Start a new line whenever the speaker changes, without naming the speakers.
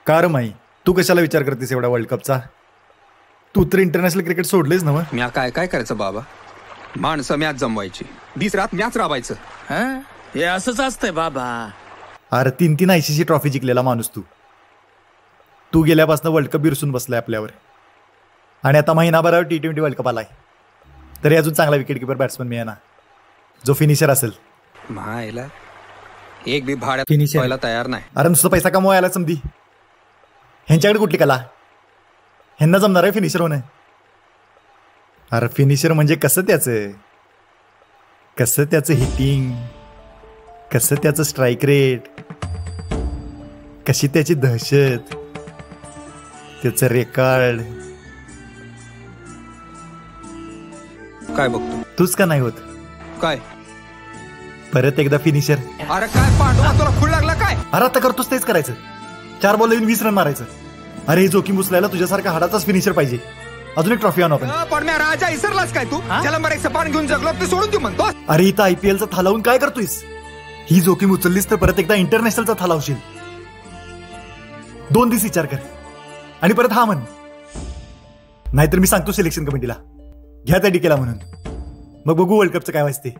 Car माई तू कशाला विचार करतेस एवढा वर्ल्ड कपचा? तू तर इंटरनॅशनल क्रिकेट सोडलेस ना मग.
म्या काय काय करायचं बाबा, माणसं मॅच जमवायची, दिस रात मॅच राबायचं.
हे असंच असतंय बाबा.
अरे 3-3 ICC ट्रॉफी जिंकलेला माणूस तू गेल्यापासून वर्ल्ड कप बिरसून बसलाय आपल्यावर. आणि आता महिनाभरावर T20 वर्ल्ड कप आलाय, तरी अजून चांगला विकेट किपर बॅट्समन मिळेना जो फिनिशर असेल.
मायला एक बी भाड्यात
Finisher.
व्हायला तयार नाही.
अरे नुसतं पैसा कमवायला समधी, ह्यांच्याकडे कुठली कला? ह्यांना जमणार आहे फिनिशर होणं? अरे फिनिशर म्हणजे कसं त्याचं हिटिंग, कसं त्याचं स्ट्राईक रेट, कशी त्याची दहशत, त्याचं रेकॉर्ड.
काय बघतो
तूच का नाही होत
काय?
परत एकदा फिनिशर.
अरे काय पांडवा, तुला खूळ लागला काय?
अरे आता करतोस तेच करायचं, 4 बॉल येऊन 20 रन मारायचं. अरे हे जोखीम उचलायला तुझ्यासारखा हाडाचाच फिनिशर पाहिजे. अजून एक ट्रॉफी आणू आपण.
पण म्या राजा इसरलाच काय तू? ज्याला मर एक सपान घेऊन जगलो ते सोडून तू म्हणतो.
अरे इथं IPLचा थालावून काय करतोयस? ही जोखीम उचललीस तर परत एकदा इंटरनॅशनलचा थालावशील. 2 दिवस विचार कर आणि परत हा म्हण. नाहीतर मी सांगतो सिलेक्शन कमिटीला घ्या त्या डिकेला म्हणून, मग बघू वर्ल्ड कपचं काय वाजते.